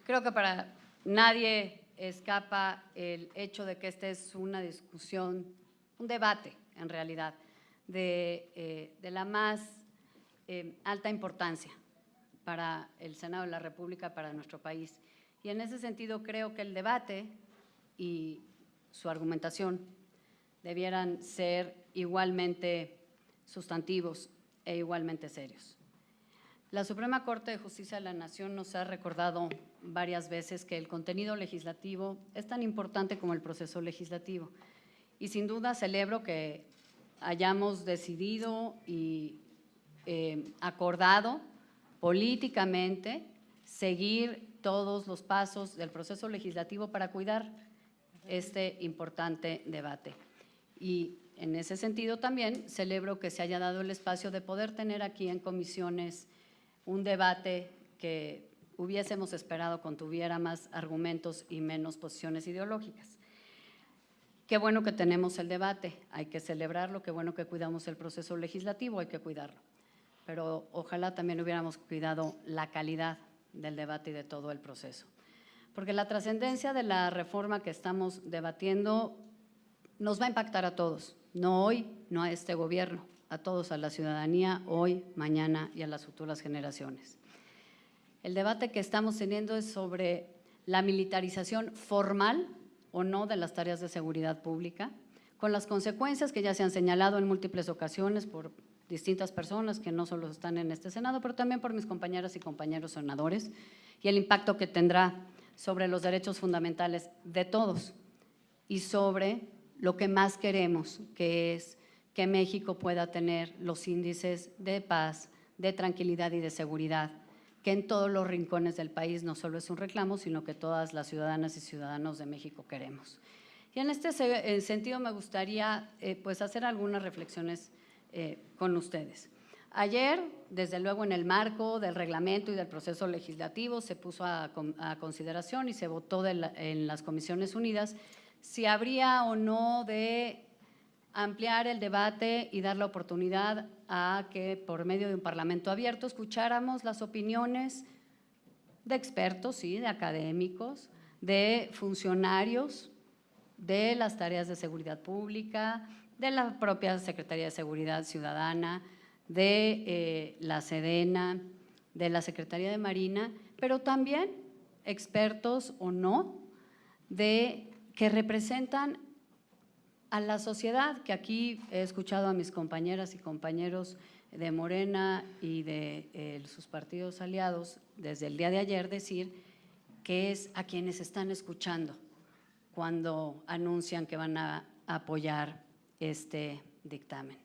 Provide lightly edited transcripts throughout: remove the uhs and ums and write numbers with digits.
Creo que para nadie escapa el hecho de que esta es una discusión, un debate en realidad, de la más alta importancia para el Senado de la República, para nuestro país. Y en ese sentido creo que el debate y su argumentación debieran ser igualmente sustantivos e igualmente serios. La Suprema Corte de Justicia de la Nación nos ha recordado varias veces que el contenido legislativo es tan importante como el proceso legislativo. Y sin duda celebro que hayamos decidido y acordado políticamente seguir todos los pasos del proceso legislativo para cuidar este importante debate. Y en ese sentido también celebro que se haya dado el espacio de poder tener aquí en comisiones un debate que hubiésemos esperado contuviera más argumentos y menos posiciones ideológicas. Qué bueno que tenemos el debate, hay que celebrarlo, qué bueno que cuidamos el proceso legislativo, hay que cuidarlo. Pero ojalá también hubiéramos cuidado la calidad del debate y de todo el proceso. Porque la trascendencia de la reforma que estamos debatiendo nos va a impactar a todos, no hoy, no a este gobierno, a todos, a la ciudadanía, hoy, mañana y a las futuras generaciones. El debate que estamos teniendo es sobre la militarización formal o no de las tareas de seguridad pública, con las consecuencias que ya se han señalado en múltiples ocasiones por distintas personas que no solo están en este Senado, pero también por mis compañeras y compañeros senadores, y el impacto que tendrá sobre los derechos fundamentales de todos y sobre lo que más queremos, que es que México pueda tener los índices de paz, de tranquilidad y de seguridad, que en todos los rincones del país no solo es un reclamo, sino que todas las ciudadanas y ciudadanos de México queremos. Y en este sentido me gustaría pues hacer algunas reflexiones con ustedes. Ayer, desde luego en el marco del reglamento y del proceso legislativo, se puso a consideración y se votó en las Comisiones Unidas si habría o no de ampliar el debate y dar la oportunidad a que por medio de un parlamento abierto escucháramos las opiniones de expertos, sí, de académicos, de funcionarios, de las tareas de seguridad pública, de la propia Secretaría de Seguridad Ciudadana, de la Sedena, de la Secretaría de Marina, pero también expertos o no, que representan a la sociedad, que aquí he escuchado a mis compañeras y compañeros de Morena y de sus partidos aliados desde el día de ayer decir que es a quienes están escuchando cuando anuncian que van a apoyar este dictamen.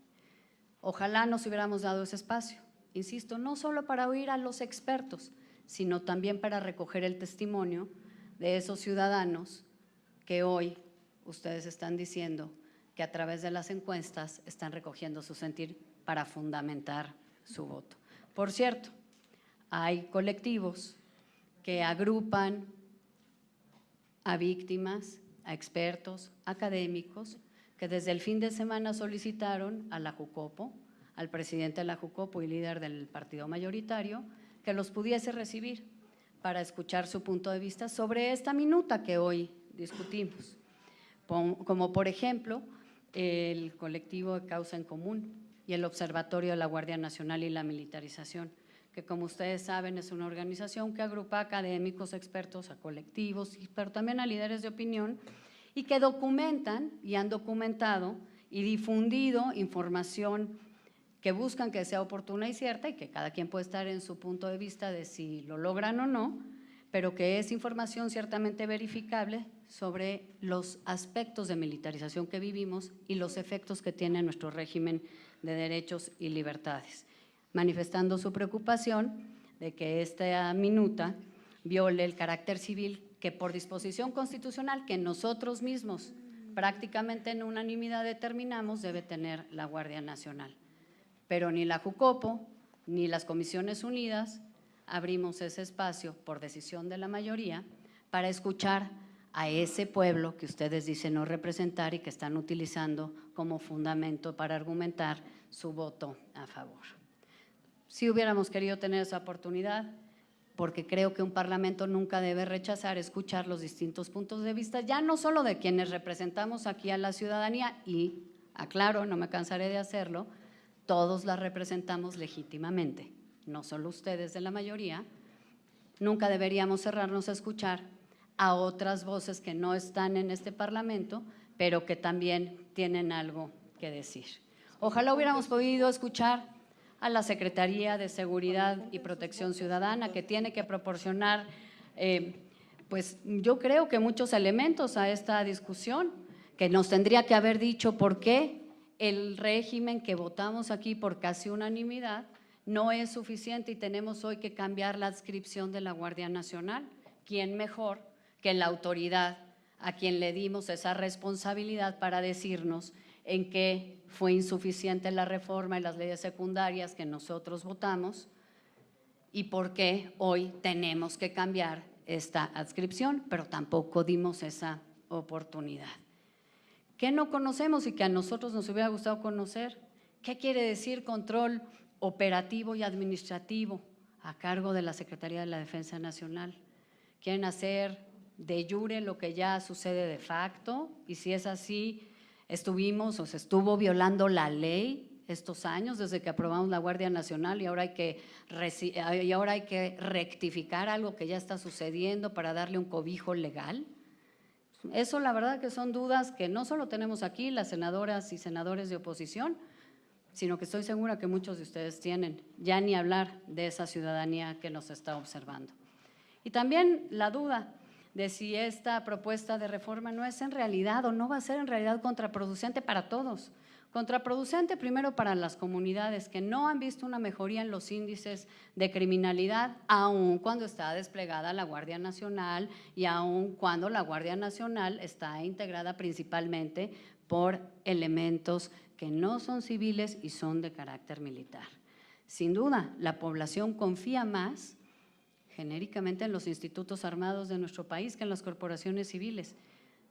Ojalá nos hubiéramos dado ese espacio, insisto, no solo para oír a los expertos, sino también para recoger el testimonio de esos ciudadanos que hoy ustedes están diciendo que a través de las encuestas están recogiendo su sentir para fundamentar su voto. Por cierto, hay colectivos que agrupan a víctimas, a expertos, académicos, que desde el fin de semana solicitaron a la Jucopo, al presidente de la Jucopo y líder del partido mayoritario, que los pudiese recibir para escuchar su punto de vista sobre esta minuta que hoy discutimos. Como por ejemplo, el colectivo de Causa en Común y el Observatorio de la Guardia Nacional y la Militarización, que como ustedes saben es una organización que agrupa a académicos, expertos, a colectivos, pero también a líderes de opinión y que documentan y han documentado y difundido información que buscan que sea oportuna y cierta y que cada quien puede estar en su punto de vista de si lo logran o no, pero que es información ciertamente verificable sobre los aspectos de militarización que vivimos y los efectos que tiene nuestro régimen de derechos y libertades, manifestando su preocupación de que esta minuta viole el carácter civil que por disposición constitucional que nosotros mismos prácticamente en unanimidad determinamos debe tener la Guardia Nacional. Pero ni la Jucopo ni las Comisiones Unidas abrimos ese espacio por decisión de la mayoría para escuchar a ese pueblo que ustedes dicen no representar y que están utilizando como fundamento para argumentar su voto a favor. Si hubiéramos querido tener esa oportunidad, porque creo que un parlamento nunca debe rechazar escuchar los distintos puntos de vista, ya no solo de quienes representamos aquí a la ciudadanía, y aclaro, no me cansaré de hacerlo, todos la representamos legítimamente, no solo ustedes de la mayoría. Nunca deberíamos cerrarnos a escuchar a otras voces que no están en este parlamento, pero que también tienen algo que decir. Ojalá hubiéramos podido escuchar a la Secretaría de Seguridad y Protección Ciudadana, que tiene que proporcionar, pues yo creo que muchos elementos a esta discusión, que nos tendría que haber dicho por qué el régimen que votamos aquí por casi unanimidad no es suficiente y tenemos hoy que cambiar la adscripción de la Guardia Nacional. ¿Quién mejor que la autoridad a quien le dimos esa responsabilidad para decirnos en qué fue insuficiente la reforma y las leyes secundarias que nosotros votamos y por qué hoy tenemos que cambiar esta adscripción, pero tampoco dimos esa oportunidad? ¿Qué no conocemos y que a nosotros nos hubiera gustado conocer? ¿Qué quiere decir control operativo y administrativo a cargo de la Secretaría de la Defensa Nacional? ¿Quieren hacer de jure lo que ya sucede de facto? Y si es así, estuvimos o se estuvo violando la ley estos años desde que aprobamos la Guardia Nacional y ahora hay que rectificar algo que ya está sucediendo para darle un cobijo legal. Eso la verdad que son dudas que no solo tenemos aquí las senadoras y senadores de oposición, sino que estoy segura que muchos de ustedes tienen, ya ni hablar de esa ciudadanía que nos está observando. Y también la duda de si esta propuesta de reforma no es en realidad o no va a ser en realidad contraproducente para todos. Contraproducente primero para las comunidades que no han visto una mejoría en los índices de criminalidad, aun cuando está desplegada la Guardia Nacional y aun cuando la Guardia Nacional está integrada principalmente por elementos que no son civiles y son de carácter militar. Sin duda, la población confía más genéricamente en los institutos armados de nuestro país que en las corporaciones civiles,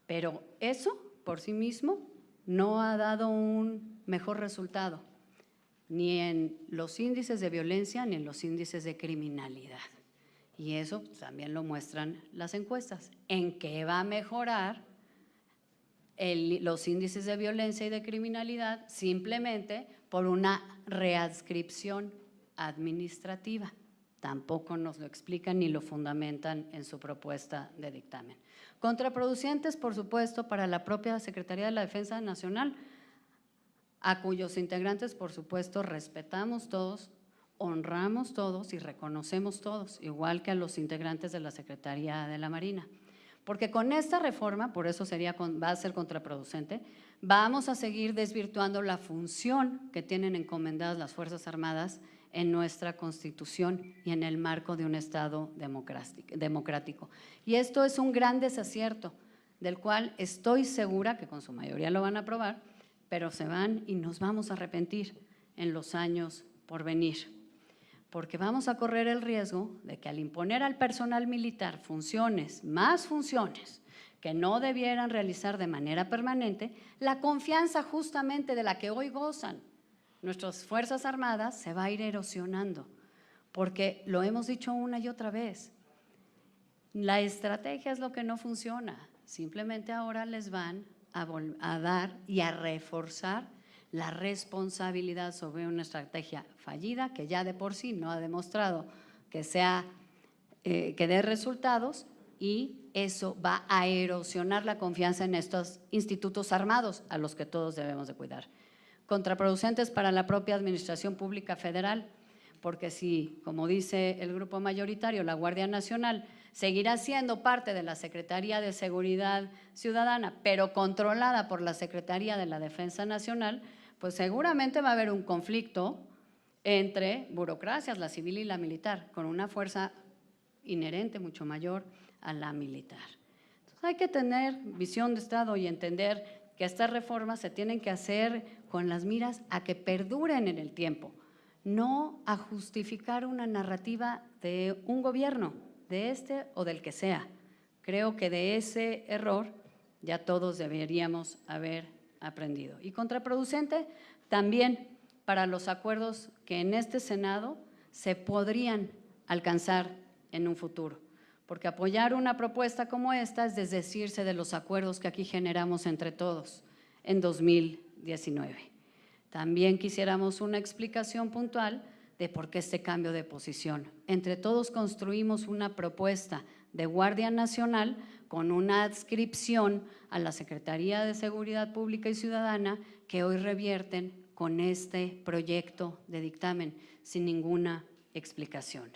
pero eso por sí mismo no ha dado un mejor resultado, ni en los índices de violencia ni en los índices de criminalidad. Y eso también lo muestran las encuestas. ¿En qué va a mejorar los índices de violencia y de criminalidad? Simplemente por una readscripción administrativa. Tampoco nos lo explican ni lo fundamentan en su propuesta de dictamen. Contraproducentes, por supuesto, para la propia Secretaría de la Defensa Nacional, a cuyos integrantes, por supuesto, respetamos todos, honramos todos y reconocemos todos, igual que a los integrantes de la Secretaría de la Marina. Porque con esta reforma, por eso va a ser contraproducente, vamos a seguir desvirtuando la función que tienen encomendadas las Fuerzas Armadas en nuestra Constitución y en el marco de un Estado democrático. Y esto es un gran desacierto, del cual estoy segura que con su mayoría lo van a aprobar, pero se van y nos vamos a arrepentir en los años por venir, porque vamos a correr el riesgo de que al imponer al personal militar más funciones que no debieran realizar de manera permanente, la confianza justamente de la que hoy gozan nuestras Fuerzas Armadas se va a ir erosionando, porque lo hemos dicho una y otra vez, la estrategia es lo que no funciona, simplemente ahora les van a dar y a reforzar la responsabilidad sobre una estrategia fallida que ya de por sí no ha demostrado que dé resultados, y eso va a erosionar la confianza en estos institutos armados a los que todos debemos de cuidar. Contraproducentes para la propia Administración Pública Federal, porque si, como dice el grupo mayoritario, la Guardia Nacional seguirá siendo parte de la Secretaría de Seguridad Ciudadana, pero controlada por la Secretaría de la Defensa Nacional, pues seguramente va a haber un conflicto entre burocracias, la civil y la militar, con una fuerza inherente mucho mayor a la militar. Entonces hay que tener visión de Estado y entender que estas reformas se tienen que hacer con las miras a que perduren en el tiempo, no a justificar una narrativa de un gobierno, de este o del que sea. Creo que de ese error ya todos deberíamos haber aprendido. Y contraproducente también para los acuerdos que en este Senado se podrían alcanzar en un futuro, porque apoyar una propuesta como esta es desdecirse de los acuerdos que aquí generamos entre todos en 2019. También quisiéramos una explicación puntual de por qué este cambio de posición. Entre todos construimos una propuesta de Guardia Nacional con una adscripción a la Secretaría de Seguridad Pública y Ciudadana que hoy revierten con este proyecto de dictamen sin ninguna explicación.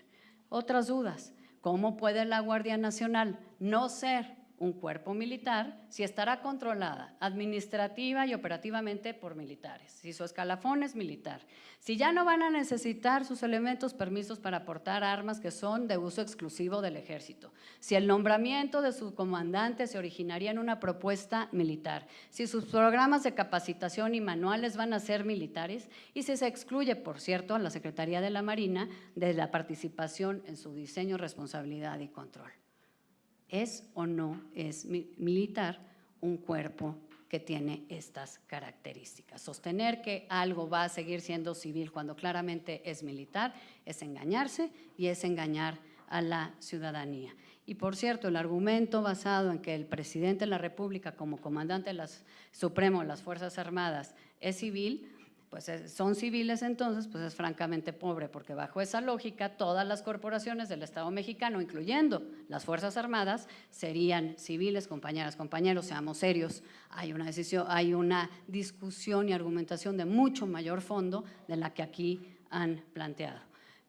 Otras dudas, ¿cómo puede la Guardia Nacional no ser un cuerpo militar si estará controlada administrativa y operativamente por militares, si su escalafón es militar, si ya no van a necesitar sus elementos permisos para portar armas que son de uso exclusivo del ejército, si el nombramiento de su comandante se originaría en una propuesta militar, si sus programas de capacitación y manuales van a ser militares y si se excluye, por cierto, a la Secretaría de la Marina de la participación en su diseño, responsabilidad y control. ¿Es o no es militar un cuerpo que tiene estas características? Sostener que algo va a seguir siendo civil cuando claramente es militar es engañarse y es engañar a la ciudadanía. Y por cierto, el argumento basado en que el presidente de la República como comandante supremo de las Fuerzas Armadas es civil, pues son civiles entonces, pues es francamente pobre, porque bajo esa lógica todas las corporaciones del Estado mexicano, incluyendo las Fuerzas Armadas, serían civiles. Compañeras, compañeros, seamos serios, hay una discusión y argumentación de mucho mayor fondo de la que aquí han planteado.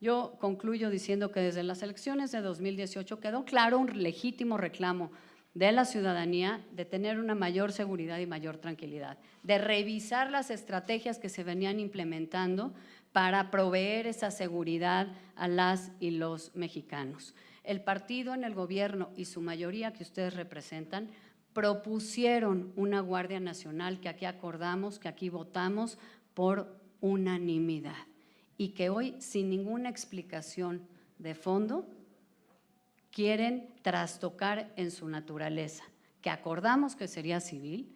Yo concluyo diciendo que desde las elecciones de 2018 quedó claro un legítimo reclamo de la ciudadanía de tener una mayor seguridad y mayor tranquilidad, de revisar las estrategias que se venían implementando para proveer esa seguridad a las y los mexicanos. El partido en el gobierno y su mayoría que ustedes representan propusieron una Guardia Nacional que aquí acordamos, que aquí votamos por unanimidad y que hoy sin ninguna explicación de fondo quieren trastocar en su naturaleza, que acordamos que sería civil,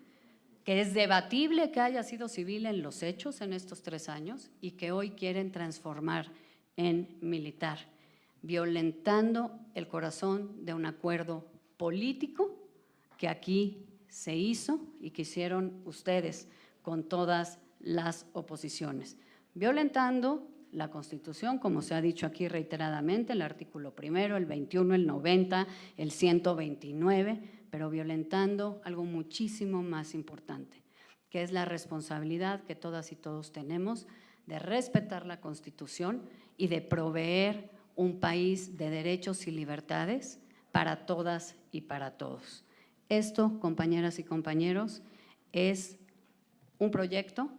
que es debatible que haya sido civil en los hechos en estos 3 años y que hoy quieren transformar en militar, violentando el corazón de un acuerdo político que aquí se hizo y que hicieron ustedes con todas las oposiciones, violentando la Constitución, como se ha dicho aquí reiteradamente, el artículo 1, el 21, el 90, el 129, pero violentando algo muchísimo más importante, que es la responsabilidad que todas y todos tenemos de respetar la Constitución y de proveer un país de derechos y libertades para todas y para todos. Esto, compañeras y compañeros, es un proyecto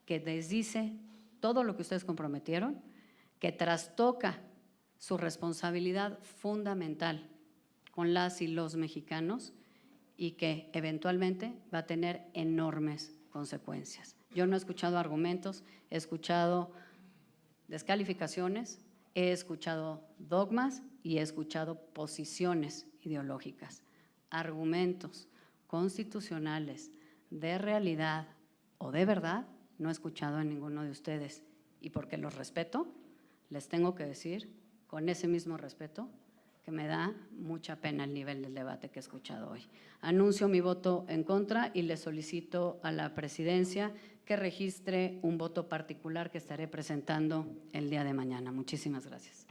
que desdice todo lo que ustedes comprometieron, que trastoca su responsabilidad fundamental con las y los mexicanos y que eventualmente va a tener enormes consecuencias. Yo no he escuchado argumentos, he escuchado descalificaciones, he escuchado dogmas y he escuchado posiciones ideológicas, argumentos constitucionales de realidad o de verdad. No he escuchado a ninguno de ustedes y porque los respeto, les tengo que decir con ese mismo respeto que me da mucha pena el nivel del debate que he escuchado hoy. Anuncio mi voto en contra y le solicito a la presidencia que registre un voto particular que estaré presentando el día de mañana. Muchísimas gracias.